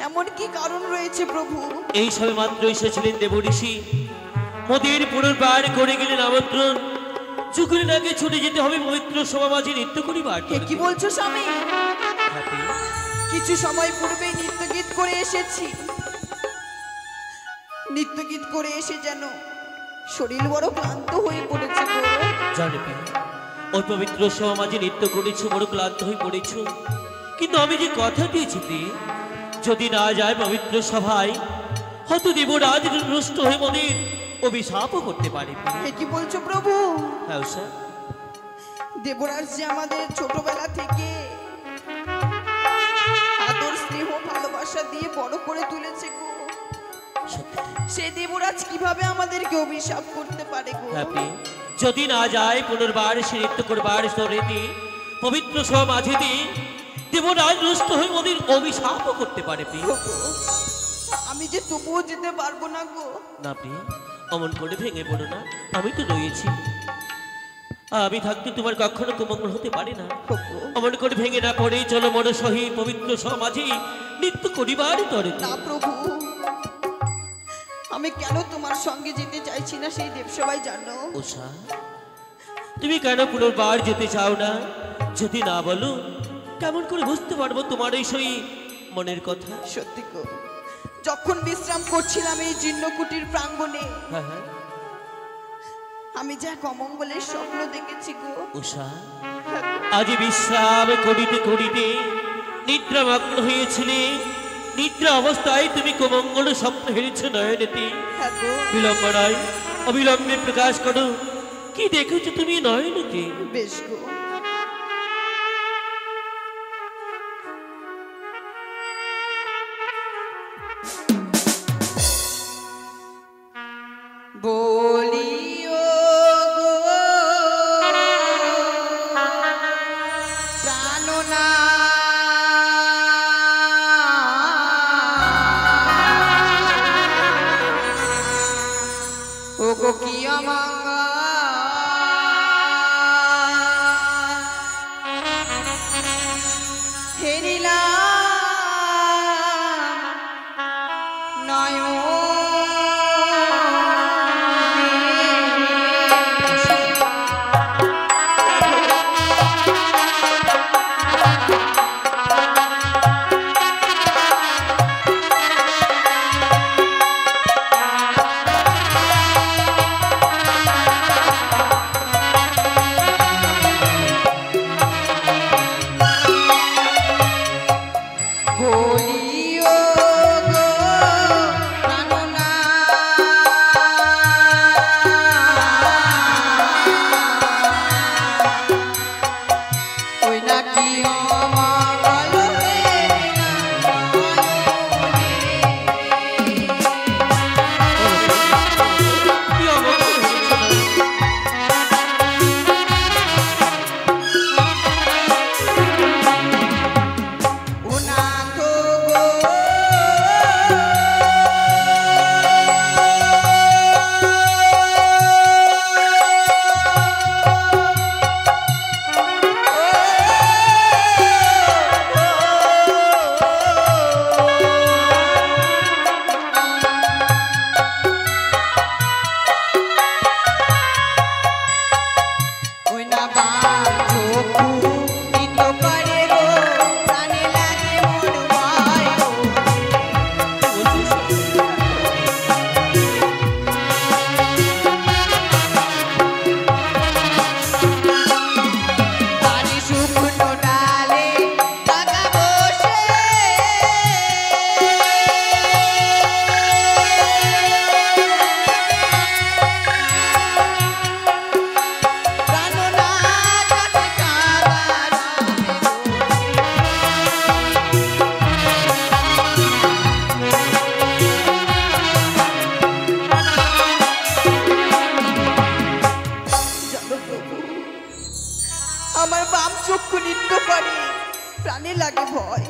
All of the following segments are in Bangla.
এমন কি কারণ রয়েছে প্রভু? এই সবে মাত্র এসেছিলেন দেবঋষি, মোদের পুনর্বার করে গেলেন আমন্ত্রণ। চুকুরের আগে ছুটে যেতে হবে পবিত্র সভা মাঝে নৃত্য করিবার। কি বলছো স্বামী? কিছু সময় পূর্বে নৃত্য গীত করে এসেছি। নৃত্য গীত করে এসে যেন শরীর বড় ক্লান্ত হয়ে পড়েছে। জানি ওই পবিত্র সভা মাঝে নৃত্য করেছো, বড় ক্লান্ত হয়ে পড়েছো, কিন্তু আমি যে কথা দিয়েছি যদি না যায় পবিত্র সভায়, হয়তো দেবরাজ রুষ্ট হয়ে মোদের অভিশাপও করতে পারে। কি বলছো প্রভু? হ্যাঁ স্যার, দেবরাজ যে আমাদের ছোটবেলা থেকে আদর স্নেহ ভালোবাসা দিয়ে বড় করে তুলেছে গো, সেই দেবরাজ কিভাবে আমাদেরকে অভিশাপ করতে পারে গো? যদি না যায় পুনর্বার সে নৃত্য করবার শরীরে পবিত্র সভা মাঝে দিয়ে দেবরাজ রুষ্ট হয়ে মোদের অভিশাপও করতে পারে। আমি যে তবুও যেতে পারবো না গো। না প্রিয়, অমন করে ভেঙে পড়ো না, আমি তো রয়েছি। আমি থাকতে তোমার কখনো কুমঙ্গল হতে পারে না। অমন করে ভেঙে না পড়ে চলো মন সহিত পবিত্র সমাজে নৃত্য করিবার তরে। না প্রভু, আমি কেন তোমার সঙ্গে যেতে চাইছি না সেই দেবসভায় জানো? উষা, তুমি কেন পুনর্বার যেতে চাও না? যদি না বলো কেমন করে বুঝতে পারবো তোমার এই সই মনের কথা? সত্যি গো, যখন বিশ্রাম করছিলাম এই জীর্ণকুটির প্রাঙ্গণে, আমি যা অমঙ্গলের স্বপ্ন দেখেছি গো। উষা, আজ বিশ্রাম করিতে করিতে নিদ্রামগ্ন হয়েছিলে, নিদ্রা অবস্থায় তুমি কমঙ্গল স্বপ্ন হেরেছ নয়নেতে। বিলম্ব নয়, অবিলম্বে প্রকাশ করো, কি দেখেছো তুমি নয়নেতে? বেশ গো, বলিও গো প্রাণনা, ও গো কি অমঙ্গল হেরিলাম নয়ন। চক্ষু নৃত্য করে প্রাণে লাগে ভয়,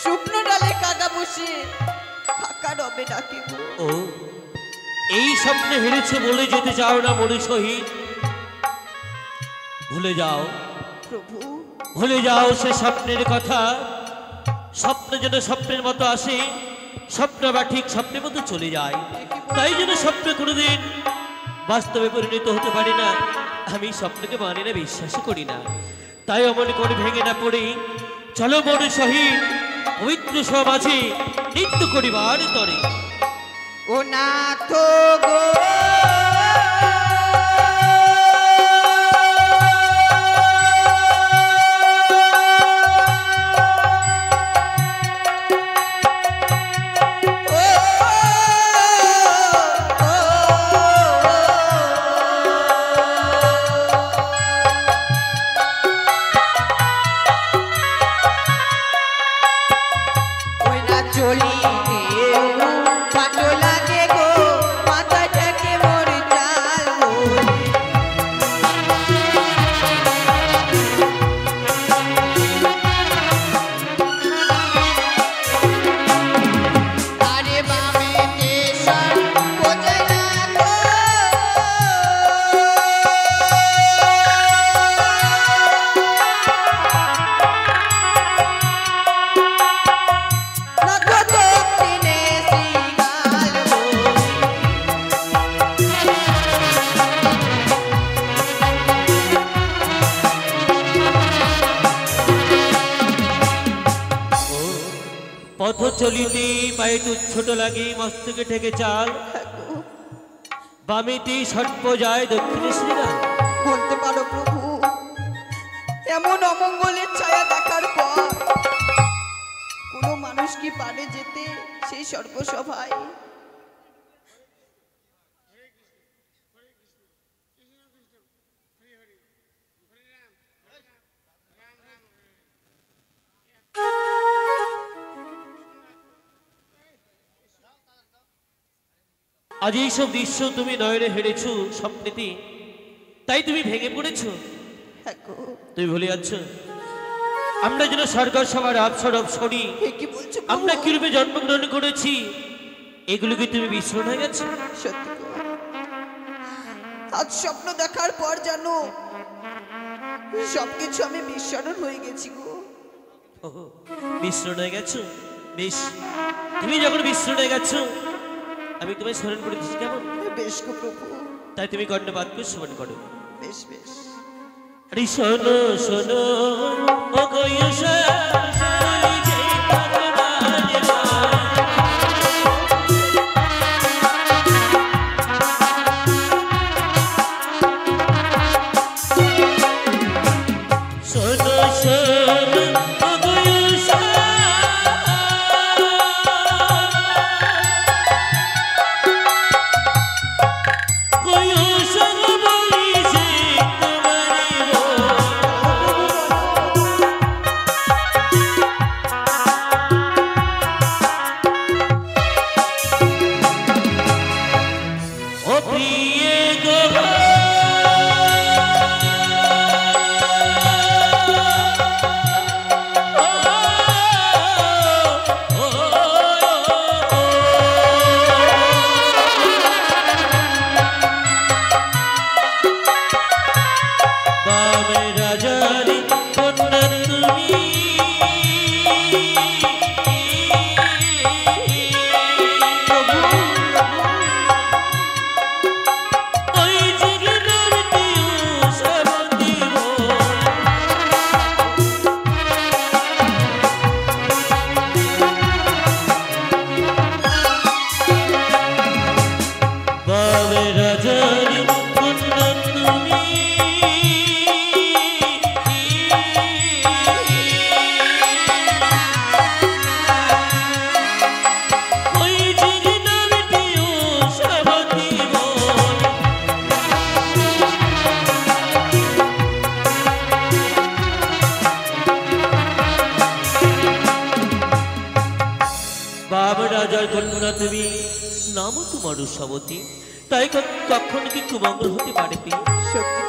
শুকনো ডালে কাদা বসে ফাঁকা রবে ডাকে। ও এই স্বপ্নে হেরেছে বলে যেতে চাও না মনে শহীদ? ভুলে যাও প্রভু, ভুলে যাও সে স্বপ্নের কথা। স্বপ্ন যেন স্বপ্নের মতো আসে, স্বপ্ন বা ঠিক স্বপ্নের মতো চলে যায়। তাই যেন স্বপ্ন কোনোদিন বাস্তবে পরিণত হতে পারে না, আমি স্বপ্নকে মানি না, বিশ্বাস করি না। তাই অমন করে ভেঙে না পড়ে চলো মন সহিত পবিত্র সমাজে নৃত্য করিবার তরে। ও নাথ গো পথ চলিতে পায়ে ছোট লাগে, মস্তকে ঠেকে চাল, বামেতে সর্প যায়, দক্ষিণে শ্রীরাম। বলতে পারো প্রভু, এমন অমঙ্গলের ছায়া দেখার পর কোনো মানুষ কি পারে যেতে সেই স্বর্গসভায়? আজ এইসব দৃশ্য তুমি নয়নে হেরেছ স্বপ্নেতে, তাই তুমি ভেঙে পড়েছ। তুমি ভুলে যাচ্ছ আমরা যেন সরকার সবার আবসর অবসরি, কি বলছো? আমরা কিরূপে জন্মগ্রহণ করেছি, এগুলোকে তুমি বিস্মরণ হয়ে গেছে। সত্যি আজ স্বপ্ন দেখার পর জানো সবকিছু আমি বিস্মরণ হয়ে গেছি গো। বিস্মরণ হয়ে গেছো? বেশ, তুমি যখন বিস্মরণ হয়ে গেছো আমি তোমায় স্মরণ করে দিচ্ছি, কেমন? বেশ গো প্রভু। তাই তুমি কর্ণপাত করে স্মরণ করো। বেশ বেশ। আরে শোনো শোনো ও গয়সা, রাজার কন্যা তুমি, নাম তোমার সবতী, তাই কখন কি কুমঙ্গল হতে পারে? সত্যি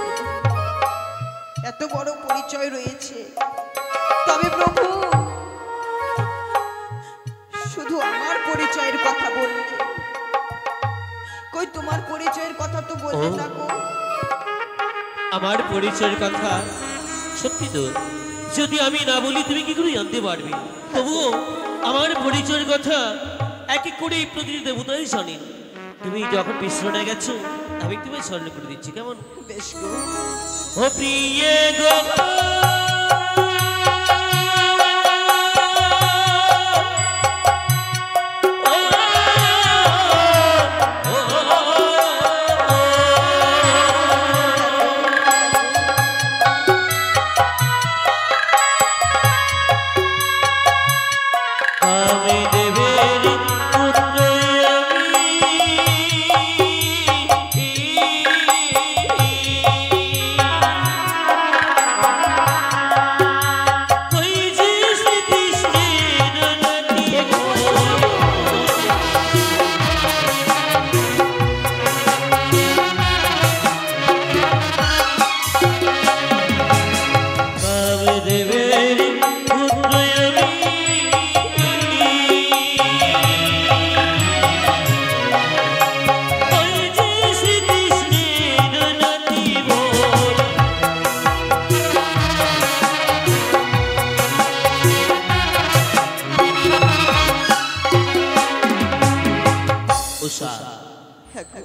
এত বড় পরিচয় রয়েছে, তবে প্রভু শুধু আমার পরিচয়ের কথা বললে, কই তোমার পরিচয়ের কথা তো বললে না গো। আমার পরিচয়ের কথা সত্যি তো, যদি আমি না বলি তুমি কি করে জানতে পারবে? তবুও আমার পরিচয়ের কথা এক এক করে প্রতিটি দেবতাই জানেন। তুমি যখন বিশ্রণে গেছো আমি তোমায় স্মরণ করে দিচ্ছি, কেমন? বেশ গো। ও প্রিয়ে গো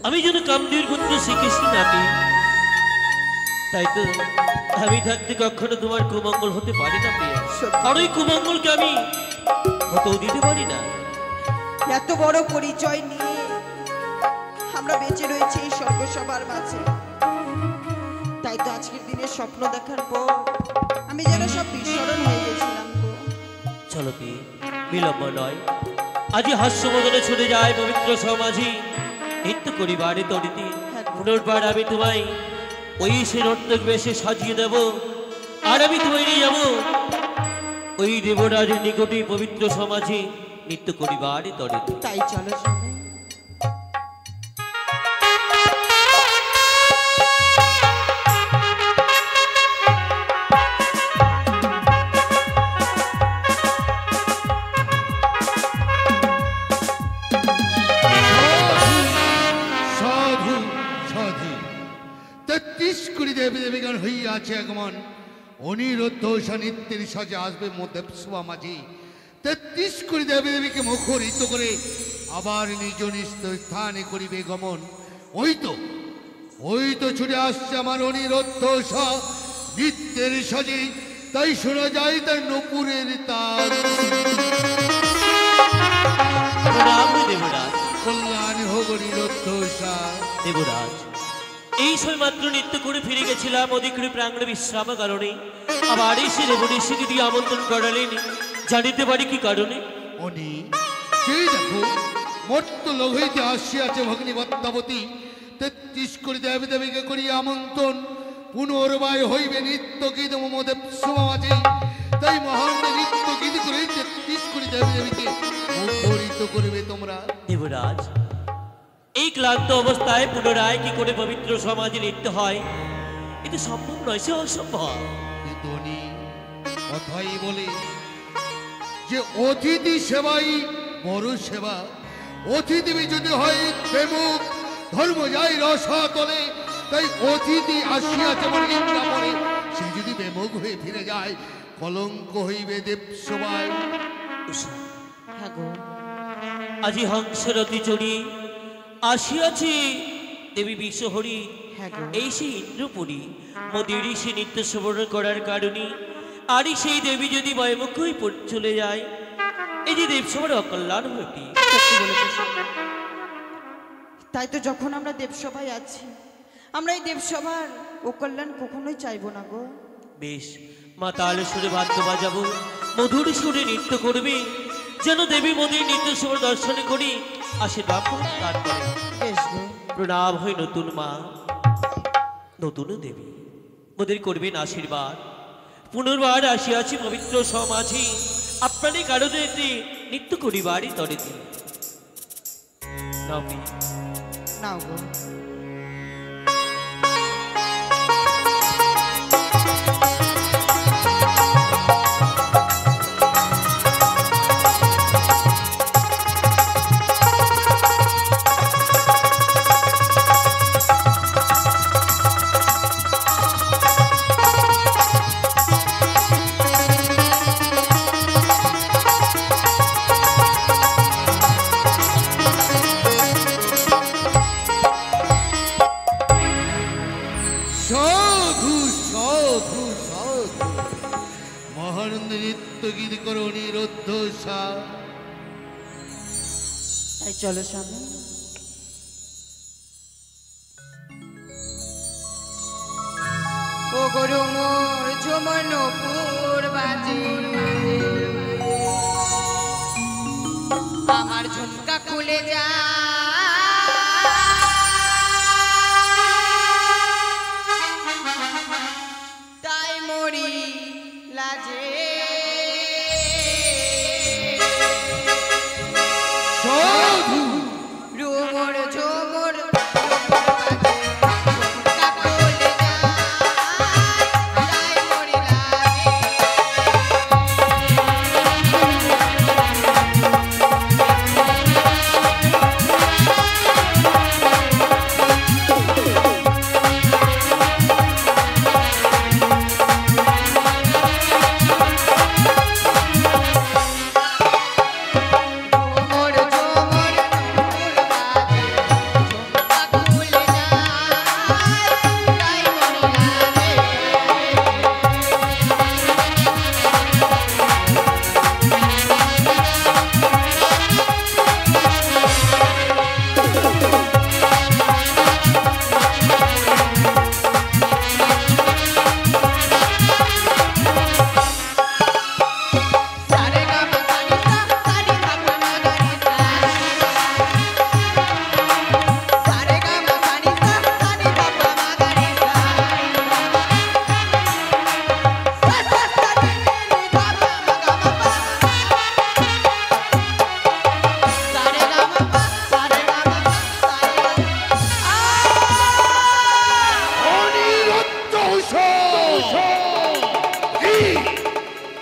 আমি যেন কামদেবের পুত্র শ্রীকৃষ্ণ নাতি, তাই তো আমি থাকতে কখনো তোমার কুমঙ্গল হতে পারি না প্রিয়া। আর ওই কুমঙ্গলকে আমি হতেও দিতে পারি না। এত বড় পরিচয় নিয়ে আমরা বেঁচে রয়েছি এই স্বর্গসভার মাঝে, তাই তো আজকের দিনে স্বপ্ন দেখার পর আমি যেন সব বিস্মরণ হয়ে গেছিলাম গো। চলো কি বিলম্ব নয়, আজই হাস্যমদনে ছুটে যায় পবিত্র সমাজী নৃত্য করিবারে তরিতে। পুনর্বার আমি তোমায় ওই সে নর্তক বেশে সাজিয়ে দেব, আর আমি তোমায় নিয়ে যাবো ওই দেবরাজের নিকটে পবিত্র সমাজে নৃত্য করিবারে তরিতে। তাই চলো সবাই। দেবী দেবীগণ হইয়াছে আগমন, অনিরুদ্ধ নৃত্যের সাজে আসবে দেবসভা মাঝি। ৩৩ কোটি দেবী দেবীকে মুখরিত করে আবার নিজ নিজ স্থানে করিবে গমন। ওই তো ছুটে আসছে আমার অনিরুদ্ধ নৃত্যের সাজে, তাই শোনা যায় তার নপুরের তার। কল্যাণ হোক অনিরুদ্ধ দেবরাজ। এই সময় মাত্র নৃত্য করে ফিরে গেছিলাম অধিকৃত প্রাঙ্গণে বিশ্রাম কারণে, আবার এসে দেবঋষিকে দিয়ে আমন্ত্রণ করালেন, জানিতে পারি কি কারণে? অনি সেই দেখো মর্ত লোক হইতে আসিয়াছে ভগ্নী পদ্মাবতী, ৩৩ কোটি দেবী দেবীকে করিয়া আমন্ত্রণ, পুনর্বায় হইবে নৃত্য গীত মমদেব সমাজে। তাই মহান নৃত্য গীত করে ৩৩ কোটি দেবী দেবীকে মুখরিত করবে তোমরা। দেবরাজ, এই ক্লান্ত অবস্থায় পুনরায় কি করে পবিত্র সমাজে নৃত্য হয়? এটা সম্ভব নয়, সে অসম্ভব। কথাই বলে যে অতিথি সেবাই বড় সেবা। অতিথি যদি হয় প্রেমক, ধর্ম যায় রসাতলে, তাই অতিথি আসিয়াছে বলে নিন্দা করে, সে যদি বেমুখ হয়ে ফিরে যায় কলঙ্ক হইবে দেব সবাই। আজি হংসরতি চড়ি আসিয়াছে দেবী বিশ্বহরি, এই সেই ইন্দ্রপুরী মোদের সে নিত্য শ্রবণ করার কারণে। আর সেই দেবী যদি ভয়মুখ হয়ে চলে যায়, এই যে দেবসভার অকল্যাণ হইবে। তাই তো যখন আমরা দেবসভায় আছি, আমরা এই দেবসভার অকল্যাণ কখনোই চাইবো না গো। বেশ, মা তাল সুরে বাদ্য বাজাবো, মধুর সুরে নৃত্য করবে, যেন দেবী মোদের নিত্য শ্রবণ দর্শন করি আশীর্বাদ তারপরে প্রণাম হই নতুন মা, নতুন দেবী মোদের করবেন আশীর্বাদ। পুনর্বার আসিয়াছি পবিত্র সমাজে, আপনারই কারণে নৃত্য করিবারই তরেতে। নাও গো। অনিরুদ্ধ তাই চলো স্বামী। ও গরু মোর ঝুমনপুর বাজে, আমার ঝুমকা খুলে যা, তাই মরি লাজে। সাধু রুমর ঝুমর বাজে, ঝুমকা খুলে যা, তাই মরি লাজে।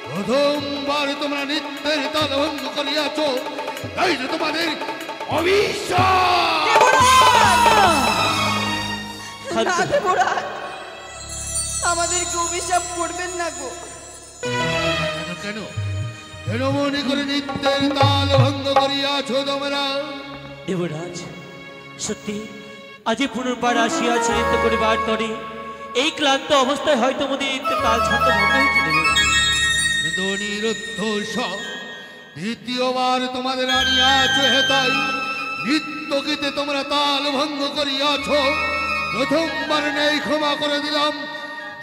প্রথমবার তোমরা নৃত্যের তাল ভঙ্গ করিয়াছ, তাই যে তোমাদের অবিশ্বাস। না দেবরাজ, আমাদেরকে অভিশাপ করবেন না গো। কেন কেন মনে করে নৃত্যের তাল ভঙ্গ করিয়াছ তোমরা? দেবরাজ, সত্যি আজই পুনর্বার আসিয়াছে নৃত্য করিবার তরে। এই ক্লান্ত অবস্থায় হয়তো আমাদের নৃত্যের তাল ছন্দ ভঙ্গ হয়েছে দেবরাজ। কিন্তু অনিরুদ্ধ দ্বিতীয়বার তোমাদের আনিয়াছ হেতাই নৃত্য গীতে তোমরা তাল ভঙ্গ করিয়াছ। প্রথমবার নেই ক্ষমা করে দিলাম,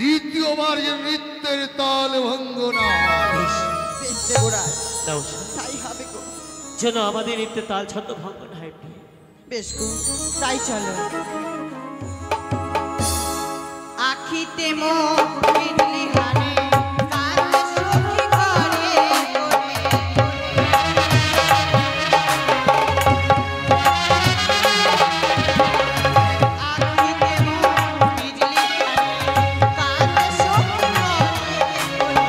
দ্বিতীয়বার যে নৃত্যের তাল ভঙ্গ না। বেশ, বেশ দেবরাজ, দাও তাই হবে গো। যেন আমাদের নৃত্যের তাল ছন্দ ভঙ্গ না হয়। বেশ গো, তাই চলো। আখিতে মন বিজলি হানে, কাঁদে সখী ঘরে কোণে। আখিতে মন বিজলি হানে, কাঁদে সখী ঘরে কোণে।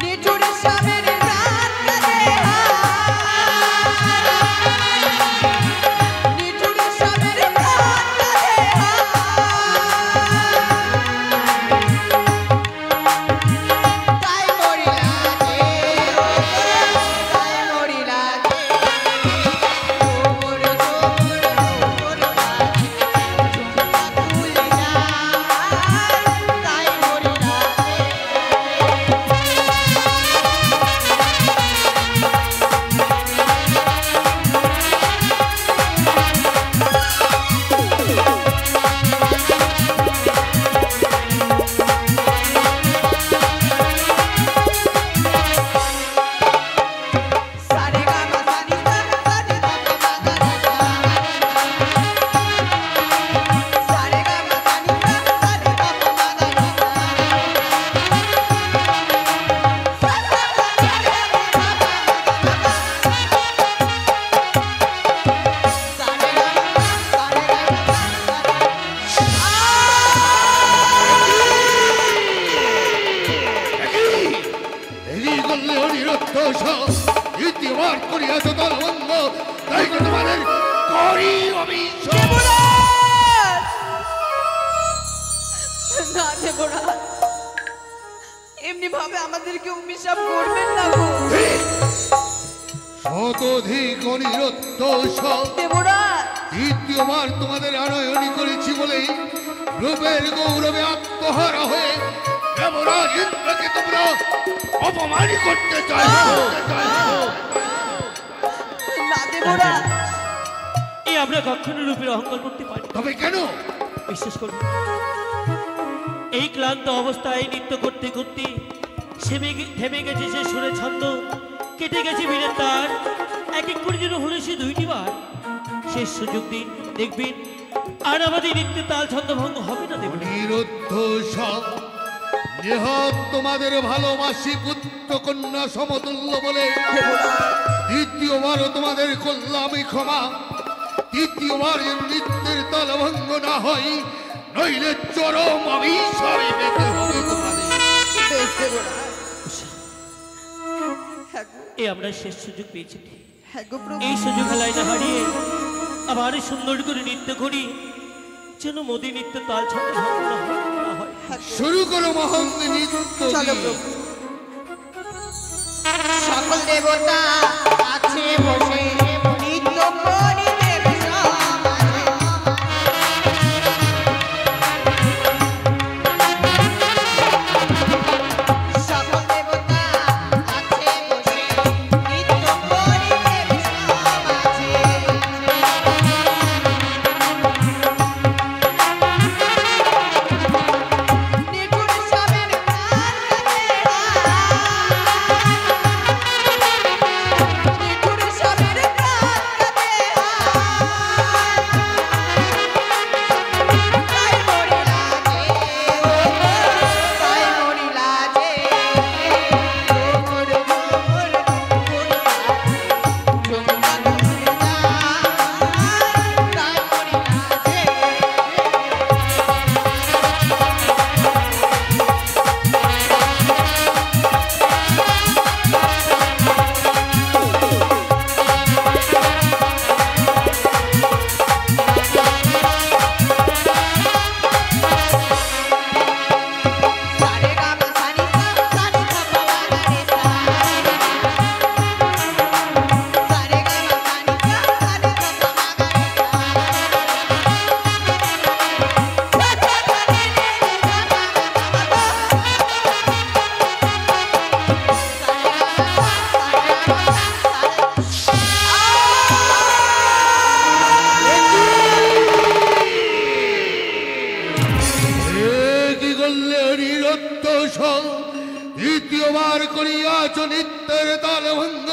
নিঠুর স্বামীর প্রাণ কাঁদে নিঠুর স্বামীর প্রাণ কাঁদে তাই মরি লাগে, তাই মরি লাগে। তোর বাজে, ঝুমকা খুলে যায়, তাই মরি লাগে। সারে গামা সানি সা সানি ধা পা মা গা রে সা। সারে গামা সানি সা সানি ধা পা মা গা রে সা। সা সা সা সা রে ধা পা মা গা মা গা। সারে গামা সারে গামা এই করলে অনিরুদ্ধ দ্বিতীয়বার করিয়াছ তাল ভঙ্গ, তাই যে তোমাদের করি অবিশ্বাস। না দেবরাজ, এমনি ভাবে আমাদেরকে অভিশাপ করবেন না গো। শতধিক অনিরুদ্ধ দেবরাজ, দ্বিতীয়বার তোমাদের আনয়নী করেছি বলেই রূপের গৌরবে আত্মহারা হয়ে দেবরাজ ইন্দ্রকে তোমরা অপমান করতে চাইছো। না দেবরাজ, এই আমরা কখনো রূপের অহংকার করতে পারি না। তবে কেন? বিশ্বাস করুন, এই ক্লান্ত অবস্থায় নৃত্য করতে করতে থেমে গেছে সে সুরে ছন্দ, কেটে গেছে বীরের তার, এক এক করে যেন হলো সে 2টি বার। শেষ সুযোগ দিন, দেখবেন আর আমাদের নৃত্যের তাল ছন্দ ভঙ্গ হবে না। দেব নিরুদ্ধ নেহাত তোমাদের ভালোবাসি পুত্র কন্যা সমতুল্য বলে দ্বিতীয়বারও তোমাদের করলাম ক্ষমা। তৃতীয়বার নৃত্যের তাল ভঙ্গ না হয়, নইলে চরম অভিশাপে পেতে হবে তোমাদের। বেশ দেবরাজ। হ্যাঁ গো, এই আমরা শেষ সুযোগ পেয়েছি। হ্যাঁ গো প্রভু, এই সুযোগ হেলায় না হারিয়ে আবার সুন্দর করে নৃত্য করি, যেন মোদি নৃত্য তাল ছন্দ ভঙ্গ না হয়। হ্যাঁ গো। শুরু করো মহান নৃত্য। চলো প্রভু। সকল দেবতা আছে বসে নৃত্য করিবে সমাজে। সকল দেবতা আছে বসে নৃত্য করিবে সমাজে। নিঠুর স্বামীর প্রাণ নিঠুর স্বামীর প্রাণ তাই মরি লাজে, তাই মরি লাজে, মোর মোর তাই মরি লাজে। সারে গামা সানি সা সানি ধা পা মা গা রে সা। সারে গামা সানি সা সানি ধা পা মা গা রে সা। সা সা সা রে রে রে সা মা গা মা মা গা। সারে গামা সা সারে গামা সা কি করলে নিরুদ্ধ দ্বিতীয়বার করিয়াছ নিত্যের তাল ভঙ্গ,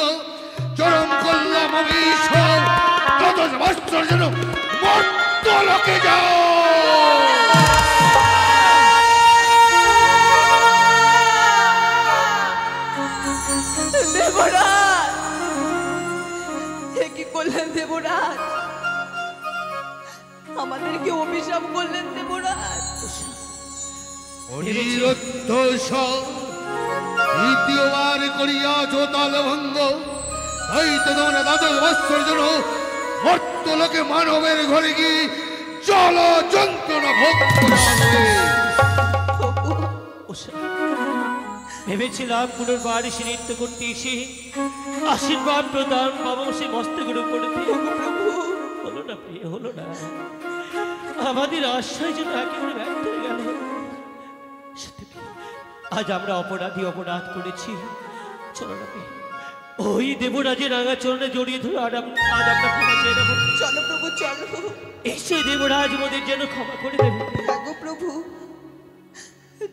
চরম করলাম অভিশাপ। তত বৎসর যেন মর্ত লোকে যাও। দেবরাজ, এ কি করলেন দেবরাজ? আমাদেরকে অভিশাপ করলেন দেবরাজ। অনিরুদ্ধ দ্বিতীয়বার করিয়াছ তাল ভঙ্গ, তাই তো তোমরা দ্বাদশ বৎসর যেন মর্ত লোকে মানবের ঘরে গিয়ে জল যন্ত্রণা ভোগ করতে হবে। ভেবেছিলাম পুনর্বার এসে নৃত্য করতে এসে আশীর্বাদ প্রদান বাবা সে মস্তকের উপরে দিয়ে। হলো না প্রিয়, হলো না। আমাদের আশ্রয় যেন একেবারে ব্যর্থ হয়ে গেল। সত্যি প্রিয়, আজ আমরা অপরাধ করেছি। চলো না প্রিয়, ওই দেবরাজের রাঙা চরণে জড়িয়ে ধরে আজ আমরা ক্ষমা চেয়ে নেব। চলো প্রভু, চলো। এসে দেবরাজ মোদের যেন ক্ষমা করে দেবে। হ্যাঁ গো প্রভু,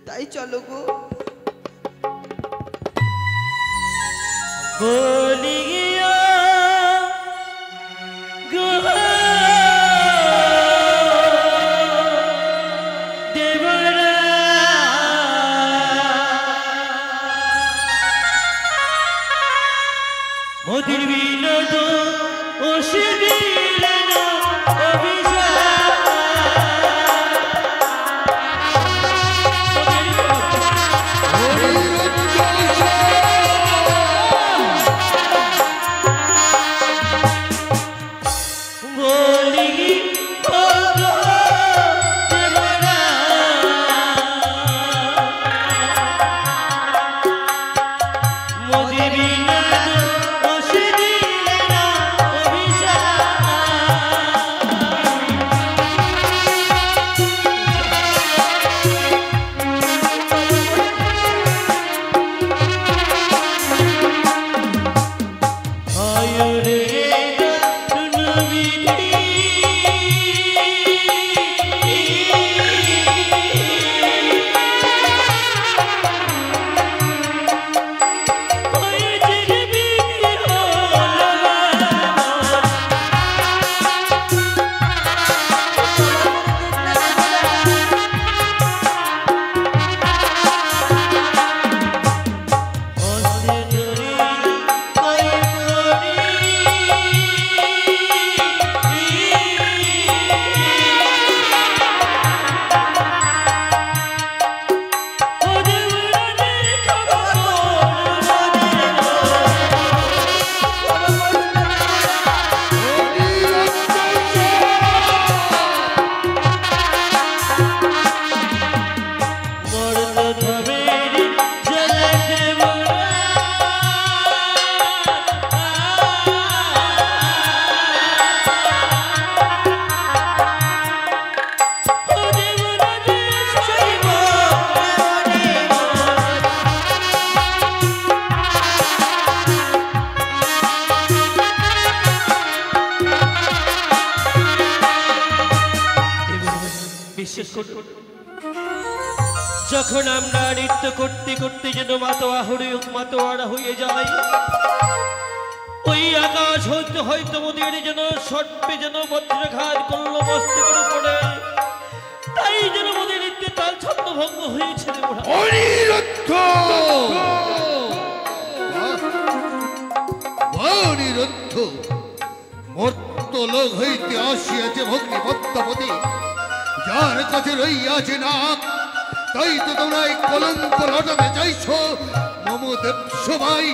তাই চলো গো। বলিয়া মোদির বিনোদ ও শিবিরের অভিশাপ। করুন। যখন আমরা নৃত্য করতে করতে যেন মাতোয়ারা হয়ে যাই, ওই আকাশ হইতে হয়তো মোদের যেন সর্পে যেন বজ্রাঘাত করলো মস্তকের উপরে, তাই যেন মোদের নৃত্যে তাল ছন্দভঙ্গ হয়েছে রে মোরা। অনিরুদ্ধ অনিরুদ্ধ মর্তলোক হইতে আসিয়াছে ভগ্নী পদ্মাবতী, যার কাছে রইয়াছে নাক, তাই তো তোমরা এই কলঙ্ক লটাতে চাইছো, মম দেব সবাই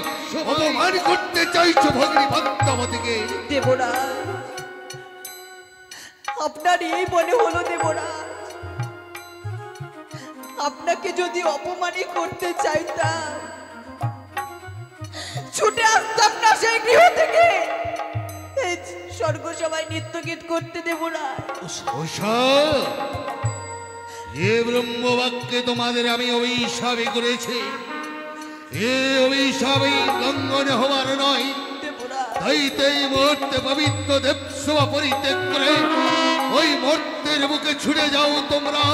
অপমান করতে চাইছো ভগ্নী পদ্মাবতীকে। দেবরাজ, আপনার এই মনে হলো দেবরাজ? আপনাকে যদি অপমানই করতে চাইতাম, ছুটে আসতাম না সেই গৃহ থেকে এই স্বর্গ সবাই নৃত্য গীত করতে দেবরাজ। ওষা, এ ব্রহ্মবাক্যে তোমাদের আমি অভিশাপই করেছি, এ অভিশাপই লঙ্ঘন হবার নয়। তাই এই মুহূর্তে পবিত্র দেবসভা পরিত্যাগ করে ওই মর্তের বুকে ছুটে যাও তোমরা,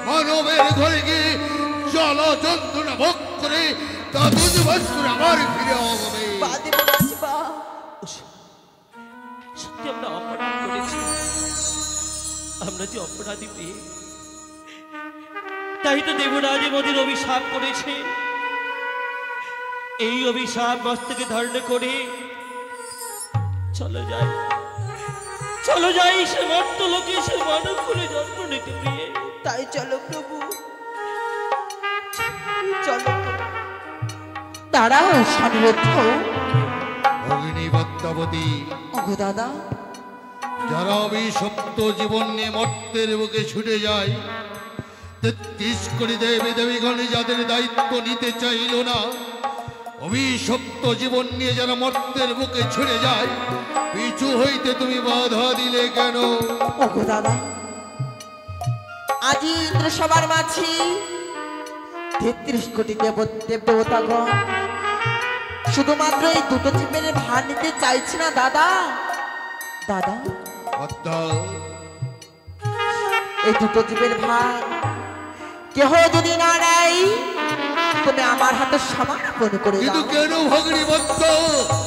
মানবের ঘরে গিয়ে জল যন্ত্রণা ভোগ করে তা দুজ বছর আবার ফিরে হবে। সত্যি আমরা অপরাধ করেছি, আমরা যে অপরাধী পেয়ে, তাই তো দেবরাজ মোদের অভিশাপ করেছে। এই অভিশাপ মস্তকে ধারণ করে চলো যাই, চলো যাই সে মর্ত লোকে, সে মানব করে জন্ম নিতে পেয়ে। তাই চলো প্রভু, চলো। দাঁড়াও সানুরুদ্ধ। ভগিনী পদ্মাবতী, ওগো দাদা, যারা অভিশপ্ত জীবন নিয়ে মর্তের বুকে ছুটে যায়, ৩৩ কোটি দেবী দেবীগণ যাদের দায়িত্ব নিতে চাইল না, অভিশপ্ত জীবন নিয়ে যারা মর্তের বুকে ছুটে যায়, পিছু হইতে তুমি বাধা দিলে কেন? ওগো দাদা, আজি ইন্দ্রসভার মাঝি ৩৩ কোটি দেব দেবতাগণ শুধুমাত্র এই দুটো জীবনের ভার নিতে চাইছি না দাদা। দাদা, পদ্মা, এই দুটো জীবের ভার কেহ যদি না নেয়, তুমি আমার হাতে সমর্পণ করে কিন্তু দাও। কেন ভগিনী পদ্মা?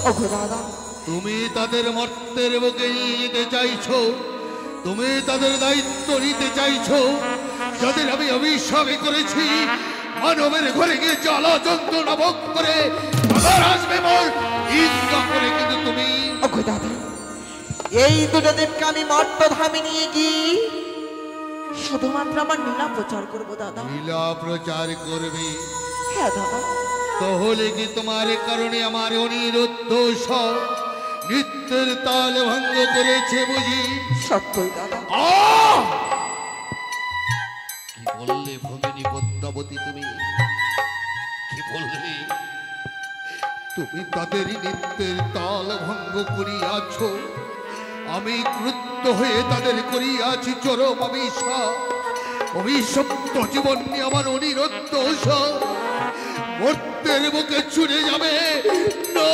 ওগো দাদা, তুমি তাদের মর্তের বুকে নিয়ে যেতে চাইছো, তুমি তাদের দায়িত্ব নিতে চাইছো, যাদের আমি অভিশাপে করেছি, মানবের ঘরে গিয়ে জ্বালা যন্ত্রণা ভোগ করে আবার আসবে মোর ঈর্ষা করে। কিন্তু তুমি ওগো দাদা, এই দুটো দেবকে আমি মর্তধামে নিয়ে গিয়ে শুধুমাত্র আমার লীলা প্রচার করবো দাদা। লীলা প্রচার করবে? হ্যাঁ দাদা। তাহলে কি তোমার কারণে আমার অনিরুদ্ধ নৃত্যের তাল ভঙ্গ করেছে বুঝি? সত্যই দাদা। কি বললে ভগিনী পদ্মাবতী, তুমি কি বললে? তুমি তাদের নৃত্যের তাল ভঙ্গ করিয়াছ, আমি ক্রুদ্ধ হয়ে তাদের করিয়াছি চরম অভিশাপ। অভিশপ্ত জীবন নিয়ে আমার অনিরুদ্ধ মর্তের বুকে ছুড়ে যাবে না।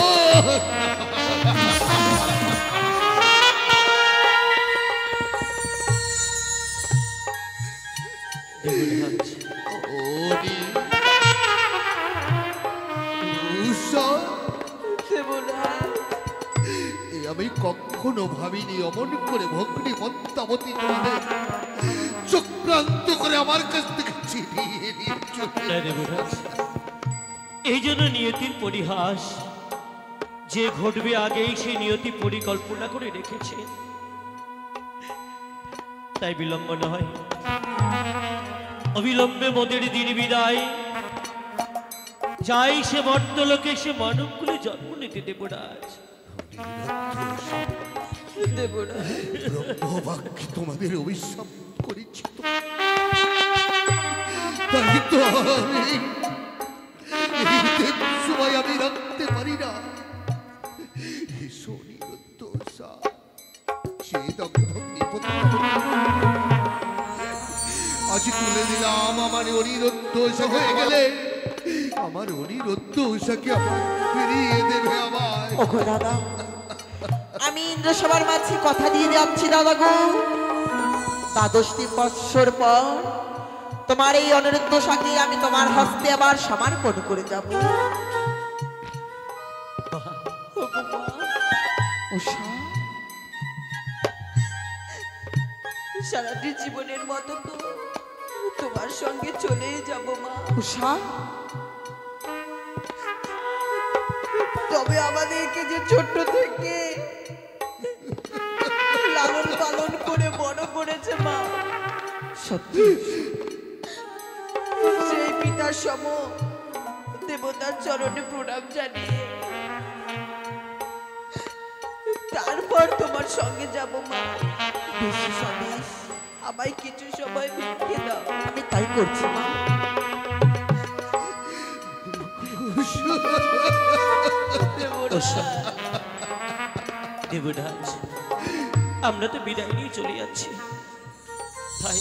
আমি কখনো ভাবিনি অমন করে ভগ্নী পদ্মাবতী তোমাদের চক্রান্ত করে আমার কাছ থেকে ছিনিয়ে নিয়েছে। এই জন্য নিয়তির পরিহাস, যে ঘটবে আগেই সেই নিয়তি পরিকল্পনা করে রেখেছে, তাই বিলম্ব নয়, অবিলম্বে মোদের দিন বিদায়, যাই সে মর্তলোকে, সে মানবকুলে জন্ম নিতে দেবরাজ। ব্রহ্মবাক্যে তোমাদের অভিশাপ করেছি, তাই তো সবাই আমি রাখতে পারি না। আজ তুলে দিলাম আমার অনিরুদ্ধ হয়ে গেলে, আমার অনিরুদ্ধ উষাকে আবার ফিরিয়ে দেবে আবার। ওগো দাদা, আমি ইন্দ্রসভার মাঝে কথা দিয়ে যাচ্ছি দাদা গো, দ্বাদশটি বৎসর পর তোমার এই অনিরুদ্ধ সাকে আমি তোমার হস্তে আবার সমর্পণ করে যাব। উষা, সারাটি জীবনের মতো তো তোমার সঙ্গে চলেই যাব মা। উষা, তবে আমাদেরকে যে ছোট্ট থেকে লালন পালন করে বড় করেছে মা, সত্যি সেই পিতার সম দেবতার চরণে প্রণাম জানিয়ে তারপর তোমার সঙ্গে যাব মা। বেশ উষা, বেশ। আমায় কিছু সময় ভিক্ষে দাও। আমি তাই করছি মা। দেবরাজ, আমরা তো বিদায় নিয়ে চলে যাচ্ছি, তাই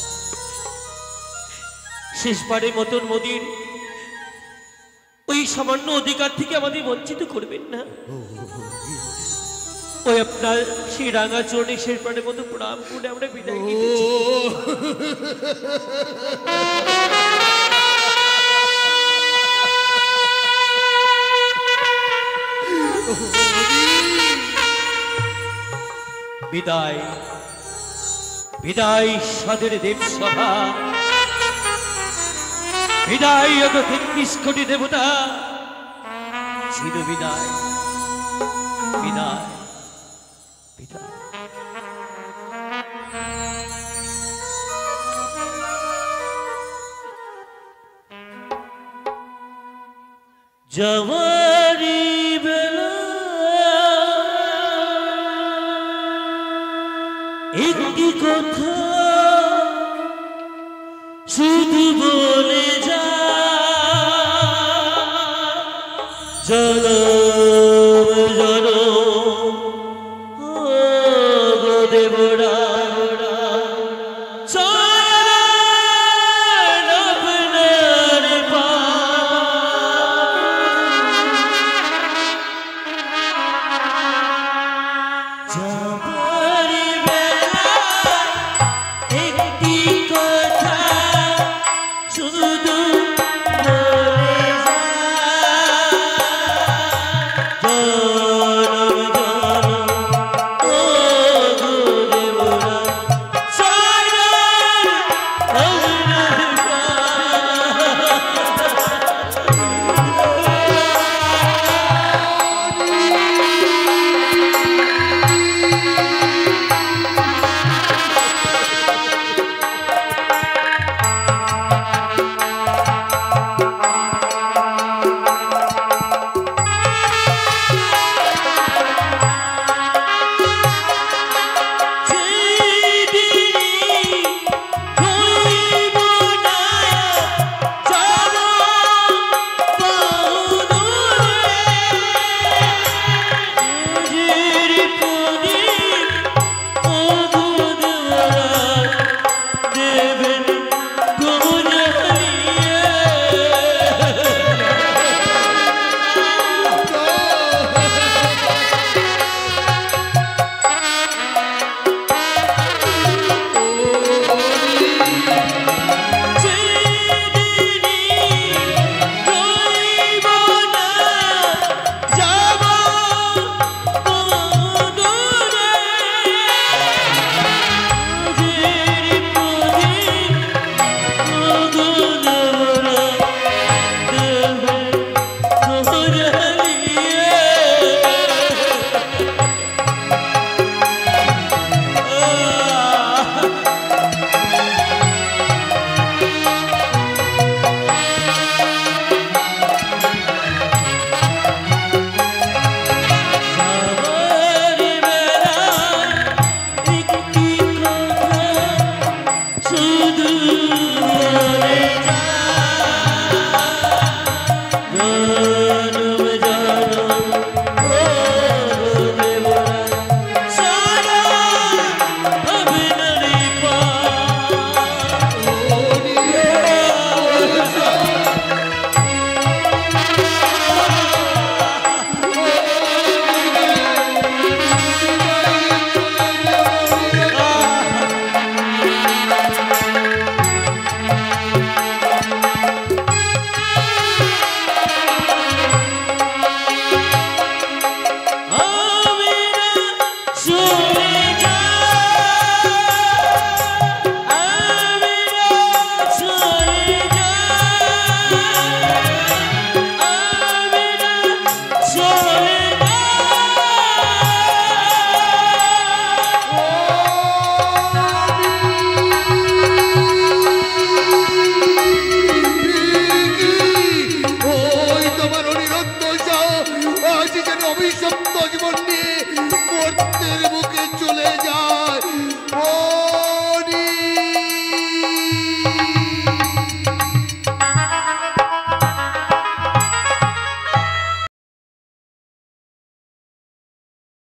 শেষবারের মতন মোদির ওই সামান্য অধিকার থেকে আমাদের বঞ্চিত করবেন না। ওই আপনার সেই রাঙা চরণে শেষবারের মতো প্রণাম করে আমরা বিদায় নিতে চাই। বিদায়, বিদায় সাদের দেবসভা, বিদায় ৩৩ কোটি দেবতা, চির বিদায়, বিদায়, বিদায়। যাওয়ারি বেলা একটি কথা শুধু বলে যা, জনম জনম ও গো দেবরা, চরণ আপনার যাবারি বেলা একটি কথা আজ যেন অভিশপ্ত জীবন নিয়ে মর্তের বুকে